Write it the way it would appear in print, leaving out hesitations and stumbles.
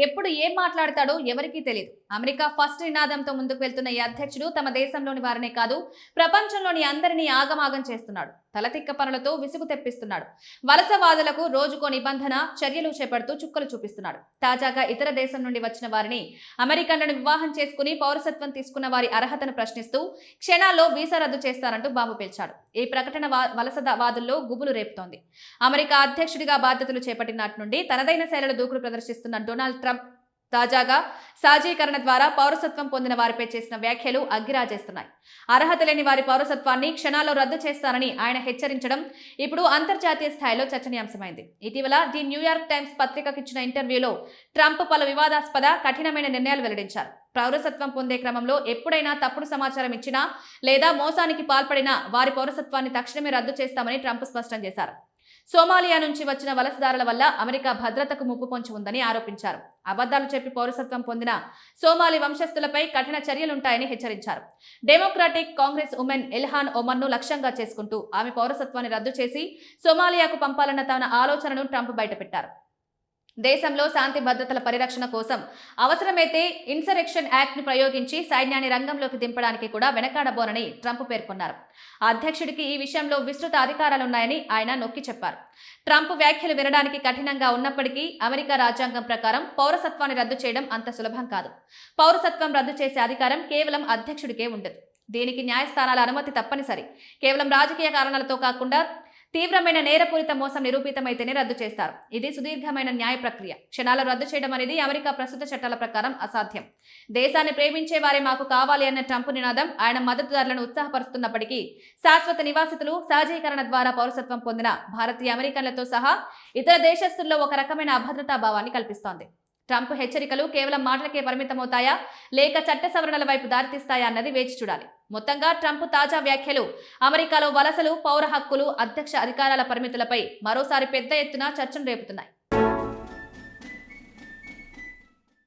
ఎప్పుడు ఏం మాట్లాడతాడో ఎవరికీ తెలియదు. అమెరికా ఫస్ట్ నినాదంతో ముందుకు వెళ్తున్న ఈ అధ్యక్షుడు తమ దేశంలోని వారినే కాదు, ప్రపంచంలోని అందరినీ ఆగమాగం చేస్తున్నాడు. తలతిక్క పనులతో విసుగు తెప్పిస్తున్నాడు. వలసవాదులకు రోజుకో నిబంధన, చర్యలు చేపడుతూ చుక్కలు చూపిస్తున్నాడు. తాజాగా ఇతర దేశం నుండి వచ్చిన వారిని అమెరికన్లను వివాహం చేసుకుని పౌరసత్వం తీసుకున్న వారి అర్హతను ప్రశ్నిస్తూ క్షణాల్లో వీసా రద్దు చేస్తారంటూ బాంబు పేల్చాడు. ఈ ప్రకటన వలసవాదుల్లో గుబులు రేపుతోంది. అమెరికా అధ్యక్షుడిగా బాధ్యతలు చేపట్టినట్టు నుండి తనదైన శైలిలో దూకుడు ప్రదర్శిస్తున్న డొనాల్డ్ ట్రంప్ తాజాగా సాజీకరణ ద్వారా పౌరసత్వం పొందిన వారిపై చేసిన వ్యాఖ్యలు అగ్గిరాజేస్తున్నాయి. అర్హత లేని వారి పౌరసత్వాన్ని క్షణాల్లో రద్దు చేస్తారని ఆయన హెచ్చరించడం ఇప్పుడు అంతర్జాతీయ స్థాయిలో చర్చనీయాంశమైంది. ఇటీవల ది న్యూయార్క్ టైమ్స్ పత్రికకు ఇచ్చిన ఇంటర్వ్యూలో ట్రంప్ పలు వివాదాస్పద, కఠినమైన నిర్ణయాలు వెల్లడించారు. పౌరసత్వం పొందే క్రమంలో ఎప్పుడైనా తప్పుడు సమాచారం ఇచ్చినా లేదా మోసానికి పాల్పడినా వారి పౌరసత్వాన్ని తక్షణమే రద్దు చేస్తామని ట్రంప్ స్పష్టం చేశారు. సోమాలియా నుంచి వచ్చిన వలసదారుల వల్ల అమెరికా భద్రతకు ముప్పు పొంచి ఉందని ఆరోపించారు. అబద్ధాలు చెప్పి పౌరసత్వం పొందిన సోమాలి వంశస్థులపై కఠిన చర్యలుంటాయని హెచ్చరించారు. డెమోక్రాటిక్ కాంగ్రెస్ ఉమెన్ ఇల్హాన్ ఒమర్ను లక్ష్యంగా చేసుకుంటూ ఆమె పౌరసత్వాన్ని రద్దు చేసి సోమాలియాకు పంపాలన్న తన ఆలోచనను ట్రంప్ బయటపెట్టారు. దేశంలో శాంతి భద్రతల పరిరక్షణ కోసం అవసరమైతే ఇన్సరెక్షన్ యాక్ట్ ను ప్రయోగించి సైన్యాన్ని రంగంలోకి దింపడానికి కూడా వెనకాడబోనని ట్రంప్ పేర్కొన్నారు. అధ్యక్షుడికి ఈ విషయంలో విస్తృత అధికారాలున్నాయని ఆయన నొక్కి చెప్పారు. ట్రంప్ వ్యాఖ్యలు వినడానికి కఠినంగా ఉన్నప్పటికీ అమెరికా రాజ్యాంగం ప్రకారం పౌరసత్వాన్ని రద్దు చేయడం అంత సులభం కాదు. పౌరసత్వం రద్దు చేసే అధికారం కేవలం అధ్యక్షుడికే ఉండదు. దీనికి న్యాయస్థానాల అనుమతి తప్పనిసరి. కేవలం రాజకీయ కారణాలతో కాకుండా తీవ్రమైన నేరపూరిత మోసం నిరూపితమైతేనే రద్దు చేస్తారు. ఇది సుదీర్ఘమైన న్యాయ ప్రక్రియ. క్షణాలు రద్దు చేయడం అనేది అమెరికా ప్రస్తుత చట్టాల ప్రకారం అసాధ్యం. దేశాన్ని ప్రేమించే వారే మాకు కావాలి అన్న ట్రంప్ నినాదం ఆయన మద్దతుదారులను ఉత్సాహపరుస్తున్నప్పటికీ శాశ్వత నివాసితులు సహజీకరణ ద్వారా పౌరసత్వం పొందిన భారతీయ అమెరికన్లతో సహా ఇతర దేశస్తుల్లో ఒక రకమైన అభద్రతా భావాన్ని కల్పిస్తోంది. ట్రంప్ హెచ్చరికలు కేవలం మాటలకే పరిమితమవుతాయా లేక చట్ట సవరణల వైపు దారితీస్తాయా అన్నది వేచి చూడాలి. మొత్తంగా ట్రంప్ తాజా వ్యాఖ్యలు అమెరికాలో వలసలు, పౌర హక్కులు, అధ్యక్ష అధికారాల పరిమితులపై మరోసారి పెద్ద ఎత్తున చర్చను రేపుతున్నాయి.